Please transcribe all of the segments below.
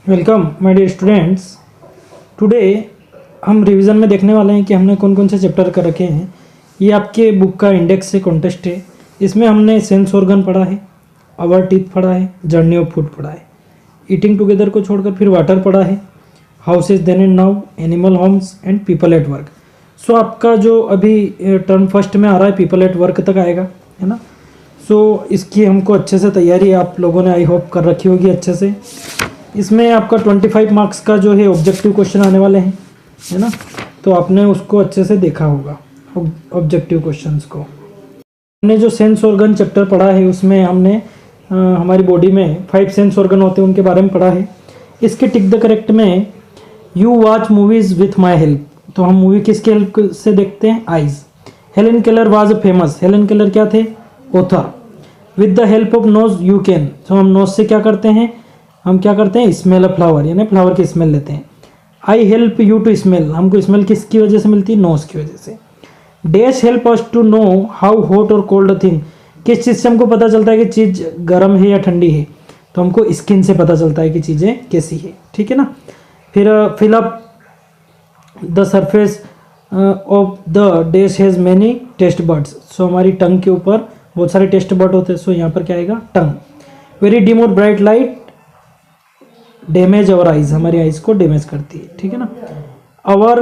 Welcome my dear students. Today हम revision में देखने वाले हैं कि हमने कौन कौन से चैप्टर कर रखे हैं। ये आपके बुक का इंडेक्स से कॉन्टेस्ट है। इसमें हमने सेंस ऑर्गन पढ़ा है, आवर टीथ पढ़ा है, जर्नी ऑफ फूड पढ़ा है, ईटिंग टुगेदर को छोड़कर फिर वाटर पढ़ा है, houses then and now, animal homes and people at work. So आपका जो अभी टर्म फर्स्ट में आ रहा है पीपल एट वर्क तक आएगा, है ना। सो इसकी हमको अच्छे से तैयारी आप लोगों ने आई होप कर रखी होगी अच्छे से। इसमें आपका 25 मार्क्स का जो है ऑब्जेक्टिव क्वेश्चन आने वाले हैं, है ना। तो आपने उसको अच्छे से देखा होगा ऑब्जेक्टिव क्वेश्चंस को। हमने जो सेंस ऑर्गन चैप्टर पढ़ा है उसमें हमने हमारी बॉडी में 5 सेंस ऑर्गन होते हैं उनके बारे में पढ़ा है। इसके टिक द करेक्ट में you watch movies with my help. तो हम मूवी किसके हेल्प से देखते हैं? Eyes. Helen Keller was a famous. Helen Keller क्या थे? Author. With the help of nose you can. तो हम नोज से क्या करते हैं? हम क्या करते हैं? स्मेल अ फ्लावर, यानी फ्लावर की स्मेल लेते हैं। I help you to smell. हमको स्मेल किसकी वजह से मिलती है? नोज की वजह से। Dash help us to know how hot और कोल्ड अ थिंग। किस चीज़ से हमको पता चलता है कि चीज़ गर्म है या ठंडी है? तो हमको स्किन से पता चलता है कि चीज़ें कैसी है, ठीक है ना। फिर fill up the surface of the dash has many taste buds. So हमारी टंग के ऊपर बहुत सारे टेस्ट बर्ड होते हैं। सो यहाँ पर क्या आएगा? टंग। वेरी डिम और bright light damage our eyes. हमारी आइज को डैमेज करती है, ठीक है ना। Our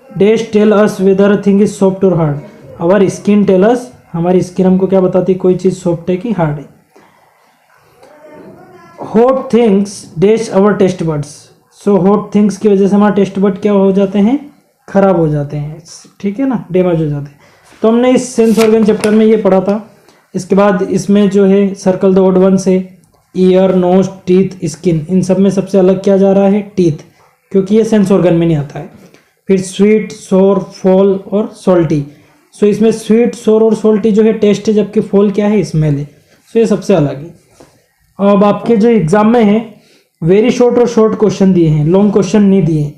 dash tell us whether thing is soft और hard. Our skin tell us. हमारी स्किन हमको क्या बताती है? कोई चीज़ सॉफ्ट है कि हार्ड है। Hot things dash our taste buds. So hot things की वजह से हमारे टेस्ट बर्ड क्या हो जाते हैं? खराब हो जाते हैं, ठीक है ना, डैमेज हो जाते हैं। तो हमने इस सेंस ऑर्गन चैप्टर में ये पढ़ा था। इसके बाद इसमें जो है सर्कल द ऑड वन से ईयर, नोज, टीथ, स्किन, इन सब में सबसे अलग क्या जा रहा है? टीथ, क्योंकि ये सेंस ऑर्गन में नहीं आता है। फिर स्वीट, सोर, फॉल और सॉल्टी। सो इसमें स्वीट, सोर और सॉल्टी जो है टेस्ट है, जबकि फॉल क्या है? स्मेल है। सो ये सबसे अलग है। अब आपके जो एग्जाम में है वेरी शॉर्ट और शॉर्ट क्वेश्चन दिए हैं, लॉन्ग क्वेश्चन नहीं दिए।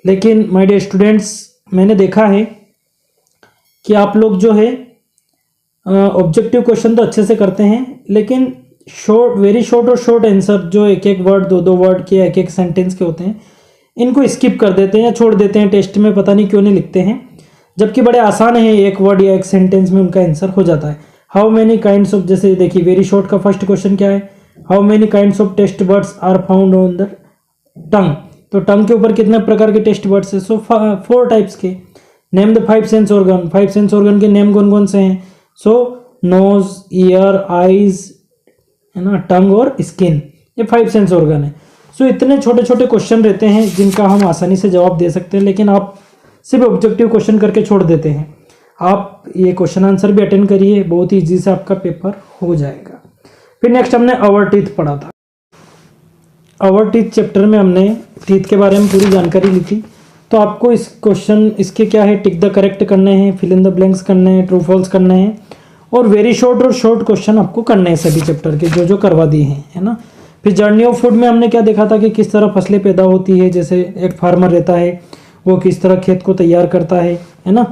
लेकिन माय डियर स्टूडेंट्स, मैंने देखा है कि आप लोग जो है ऑब्जेक्टिव क्वेश्चन तो अच्छे से करते हैं, लेकिन शॉर्ट, वेरी शॉर्ट और शॉर्ट आंसर जो एक एक वर्ड, दो दो वर्ड के, एक एक सेंटेंस के होते हैं, इनको स्किप कर देते हैं या छोड़ देते हैं। टेस्ट में पता नहीं क्यों नहीं लिखते हैं, जबकि बड़े आसान है, एक वर्ड या एक सेंटेंस में उनका आंसर हो जाता है। हाउ मेनी काइंड्स ऑफ, जैसे देखिए वेरी शॉर्ट का फर्स्ट क्वेश्चन क्या है? How many kinds of taste buds are found on the tongue. तो टंग के ऊपर कितने प्रकार के टेस्ट बर्ड्स है? सो 4 टाइप्स के। Name the 5 sense organ. 5 sense organ के नेम कौन कौन से हैं? सो नोज, ईयर, आईज, है ना, टंग और स्किन, ये 5 सेंस ऑर्गन है। सो इतने छोटे छोटे क्वेश्चन रहते हैं जिनका हम आसानी से जवाब दे सकते हैं, लेकिन आप सिर्फ ऑब्जेक्टिव क्वेश्चन करके छोड़ देते हैं। आप ये क्वेश्चन आंसर भी अटेंड करिए, बहुत ही ईजी से आपका पेपर हो जाएगा। फिर नेक्स्ट हमने आवर टीथ पढ़ा था। आवर टीथ चैप्टर में हमने टीथ के बारे में पूरी जानकारी ली थी। तो आपको इस क्वेश्चन, इसके क्या है, टिक द करेक्ट करने हैं, फिल इन द ब्लैंक्स करने हैं, ट्रू फॉल्स करने हैं, और वेरी शॉर्ट और शॉर्ट क्वेश्चन आपको करने हैं सभी चैप्टर के, जो जो करवा दिए हैं, है ना। फिर जर्नी ऑफ फूड में हमने क्या देखा था कि किस तरह फसलें पैदा होती है। जैसे एक फार्मर रहता है, वो किस तरह खेत को तैयार करता है ना।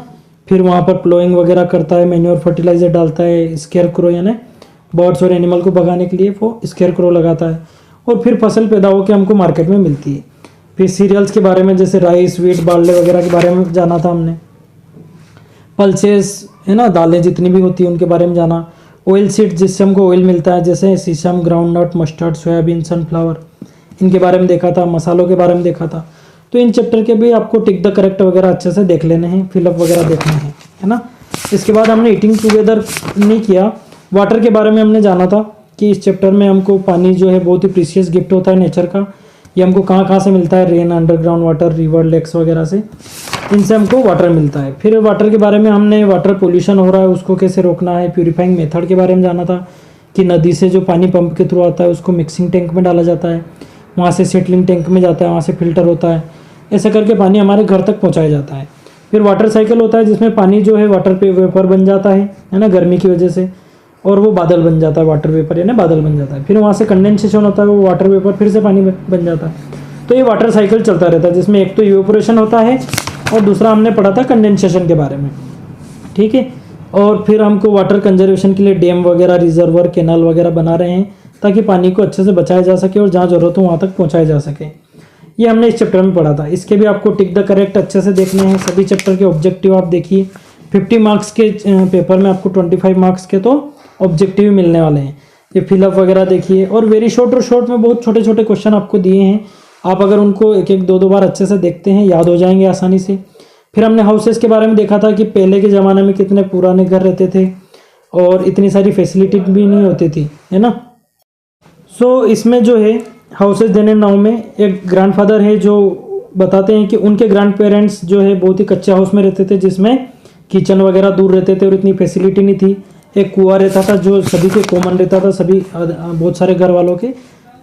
फिर वहाँ पर प्लोइंग वगैरह करता है, मैन्योर फर्टिलाइजर डालता है, स्केयर क्रो यानी बर्ड्स और एनिमल को भगाने के लिए वो स्केयर क्रो लगाता है, और फिर फसल पैदा होकर हमको मार्केट में मिलती है। फिर सीरियल्स के बारे में, जैसे राइस, व्हीट, बार्ले वगैरह के बारे में जाना था हमने। पल्सेस, है ना, दालें जितनी भी होती हैं उनके बारे में जाना। ऑयल सीड, जिससे हमको ऑयल मिलता है, जैसे sesame, groundnut, mustard, soybean, sunflower, इनके बारे में देखा था। मसालों के बारे में देखा था। तो इन चैप्टर के भी आपको टिक द करेक्ट वगैरह अच्छे से देख लेने हैं, फिलअप वगैरह देखने हैं, है ना। इसके बाद हमने ईटिंग टुगेदर नहीं किया। वाटर के बारे में हमने जाना था कि इस चैप्टर में हमको पानी जो है बहुत ही प्रीशियस गिफ्ट होता है नेचर का। ये हमको कहाँ कहाँ से मिलता है? Rain, underground water, river, lakes वगैरह से, इनसे हमको वाटर मिलता है। फिर वाटर के बारे में हमने, वाटर पोल्यूशन हो रहा है उसको कैसे रोकना है, प्यूरिफाइंग मेथड के बारे में जाना था कि नदी से जो पानी पंप के थ्रू आता है उसको मिक्सिंग टैंक में डाला जाता है, वहाँ से सेटलिंग टैंक में जाता है, वहाँ से फिल्टर होता है, ऐसा करके पानी हमारे घर तक पहुँचाया जाता है। फिर वाटर साइकिल होता है, जिसमें पानी जो है वाटर पे वेपर बन जाता है ना, गर्मी की वजह से, और वो बादल बन जाता है, वाटर वेपर यानी बादल बन जाता है। फिर वहाँ से कंडेंसेशन होता है, वो वाटर वेपर फिर से पानी बन जाता है। तो ये वाटर साइकिल चलता रहता है, जिसमें एक तो इवेपोरेशन होता है और दूसरा हमने पढ़ा था कंडेंसेशन के बारे में, ठीक है। और फिर हमको वाटर कंजर्वेशन के लिए डैम वगैरह, रिजर्वर, कैनाल वगैरह बना रहे हैं, ताकि पानी को अच्छे से बचाया जा सके और जहाँ ज़रूरत हो वहाँ तक पहुँचाया जा सके। ये हमने इस चैप्टर में पढ़ा था। इसके भी आपको टिक द करेक्ट अच्छे से देखने हैं। सभी चैप्टर के ऑब्जेक्टिव आप देखिए। 50 मार्क्स के पेपर में आपको 25 मार्क्स के तो ऑब्जेक्टिव मिलने वाले हैं। ये फिलअप वगैरह देखिए, और वेरी शॉर्ट और शॉर्ट में बहुत छोटे छोटे क्वेश्चन आपको दिए हैं। आप अगर उनको एक एक दो बार अच्छे से देखते हैं, याद हो जाएंगे आसानी से। फिर हमने हाउसेस के बारे में देखा था कि पहले के ज़माने में कितने पुराने घर रहते थे और इतनी सारी फैसिलिटी भी नहीं होती थी, है ना। सो इसमें जो है हाउसेस देने नाव में एक ग्रैंडफादर है जो बताते हैं कि उनके ग्रैंड पेरेंट्स जो है बहुत ही कच्चे हाउस में रहते थे, जिसमें किचन वगैरह दूर रहते थे और इतनी फैसिलिटी नहीं थी। एक कुआं रहता था जो सभी के कॉमन रहता था, सभी बहुत सारे घर वालों के,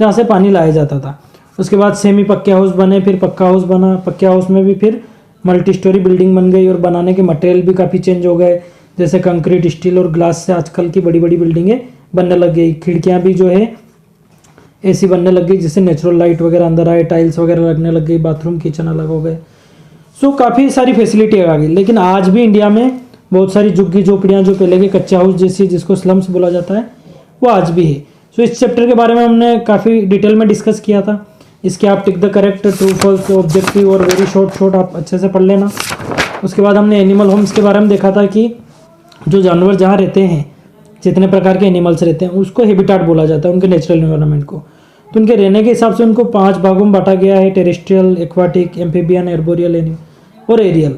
जहाँ से पानी लाया जाता था। उसके बाद सेमी पक्के हाउस बने, फिर पक्का हाउस बना। पक्के हाउस में भी फिर मल्टी स्टोरी बिल्डिंग बन गई और बनाने के मटेरियल भी काफ़ी चेंज हो गए, जैसे कंक्रीट, स्टील और ग्लास से आजकल की बड़ी बड़ी बिल्डिंगें बनने लग गई। खिड़कियाँ भी जो है ऐसी बनने लग गई जिससे नेचुरल लाइट वगैरह अंदर आए, टाइल्स वगैरह लगने लग गई, बाथरूम किचन अलग हो गए। सो काफ़ी सारी फैसिलिटी आ गई। लेकिन आज भी इंडिया में बहुत सारी झुग्गी झोपड़ियाँ जो पहले के कच्चे हाउस जैसी, जिसको स्लम्स बोला जाता है, वो आज भी है। सो इस चैप्टर के बारे में हमने काफ़ी डिटेल में डिस्कस किया था। इसके आप tick the correct, true false, objective और वेरी शॉर्ट आप अच्छे से पढ़ लेना। उसके बाद हमने एनिमल होम्स के बारे में देखा था कि जो जानवर जहाँ रहते हैं, जितने प्रकार के एनिमल्स रहते हैं, उसको हैबिटाट बोला जाता है, उनके नेचुरल एनवायरनमेंट को। तो उनके रहने के हिसाब से उनको 5 भागों में बांटा गया है: terrestrial, aquatic, amphibian, arboreal animal और एरियल।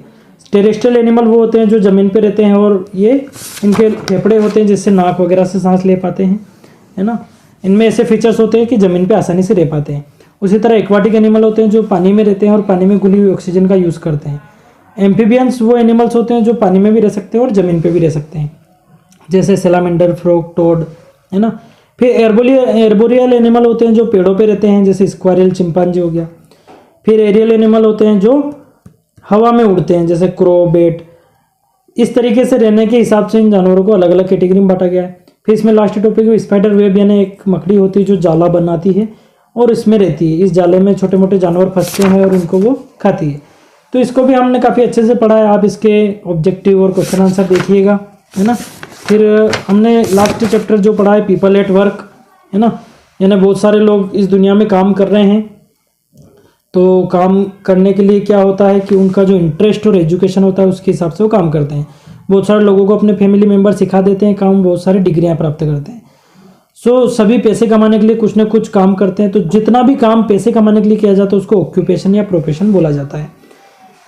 टेरेस्ट्रियल एनिमल वो होते हैं जो ज़मीन पे रहते हैं और ये इनके फेफड़े होते हैं जिससे नाक वगैरह से सांस ले पाते हैं, है ना। इनमें ऐसे फीचर्स होते हैं कि ज़मीन पे आसानी से रह पाते हैं। उसी तरह एक्वाटिक एनिमल होते हैं जो पानी में रहते हैं और पानी में घुली हुई ऑक्सीजन का यूज़ करते हैं। एम्फीबियंस वो एनिमल्स होते हैं जो पानी में भी रह सकते हैं और ज़मीन पे भी रह सकते हैं, जैसे सैलामेंडर, फ्रॉग, टोड, है ना। फिर एर्बोरियल एनिमल होते हैं जो पेड़ों पे रहते हैं, जैसे स्क्वायरल, चिंपांजी हो गया। फिर एरियल एनिमल होते हैं जो हवा में उड़ते हैं, जैसे क्रो, बेट। इस तरीके से रहने के हिसाब से इन जानवरों को अलग अलग कैटेगरी में बांटा गया है। फिर इसमें लास्ट टॉपिक स्पाइडर वेब, यानी एक मकड़ी होती है जो जाला बनाती है और इसमें रहती है। इस जाले में छोटे मोटे जानवर फंसते हैं और उनको वो खाती है। तो इसको भी हमने काफ़ी अच्छे से पढ़ा है। आप इसके ऑब्जेक्टिव और क्वेश्चन आंसर देखिएगा, है ना। फिर हमने लास्ट चैप्टर जो पढ़ा है पीपल एट वर्क, है ना, यानी बहुत सारे लोग इस दुनिया में काम कर रहे हैं। तो काम करने के लिए क्या होता है कि उनका जो इंटरेस्ट और एजुकेशन होता है उसके हिसाब से वो काम करते हैं। बहुत सारे लोगों को अपने फैमिली मेम्बर सिखा देते हैं काम, बहुत सारी डिग्रियां प्राप्त करते हैं। सो सभी पैसे कमाने के लिए कुछ ना कुछ काम करते हैं। तो जितना भी काम पैसे कमाने के लिए किया जाता है उसको ऑक्यूपेशन या प्रोफेशन बोला जाता है।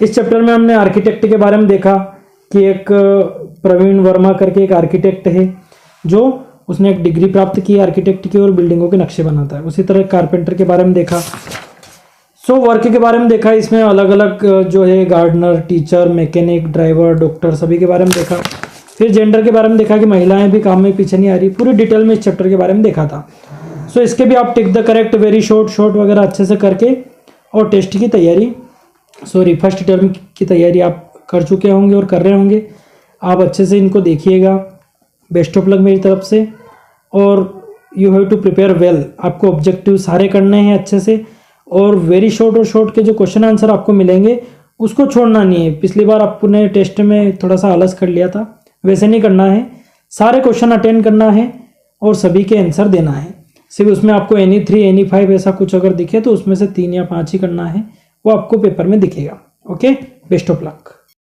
इस चैप्टर में हमने आर्किटेक्ट के बारे में देखा कि एक प्रवीण वर्मा करके एक आर्किटेक्ट है जो उसने एक डिग्री प्राप्त की आर्किटेक्ट की और बिल्डिंगों के नक्शे बनाता है। उसी तरह कारपेंटर के बारे में देखा। सो वर्क के बारे में देखा। इसमें अलग अलग जो है gardener, teacher, mechanic, driver, doctor, सभी के बारे में देखा। फिर जेंडर के बारे में देखा कि महिलाएं भी काम में पीछे नहीं आ रही। पूरी डिटेल में इस चैप्टर के बारे में देखा था। सो इसके भी आप tick the correct, very short वगैरह अच्छे से करके और टेस्ट की तैयारी, फर्स्ट टर्म की तैयारी आप कर चुके होंगे और कर रहे होंगे। आप अच्छे से इनको देखिएगा। बेस्ट ऑफ लक मेरी तरफ से। और you have to prepare well. आपको ऑब्जेक्टिव सारे करने हैं अच्छे से, और वेरी शॉर्ट के जो क्वेश्चन आंसर आपको मिलेंगे उसको छोड़ना नहीं है। पिछली बार आपने टेस्ट में थोड़ा सा आलस कर लिया था, वैसे नहीं करना है। सारे क्वेश्चन अटेंड करना है और सभी के आंसर देना है। सिर्फ उसमें आपको एनी 3 एनी 5 ऐसा कुछ अगर दिखे तो उसमें से 3 या 5 ही करना है, वो आपको पेपर में दिखेगा। Okay, best of luck.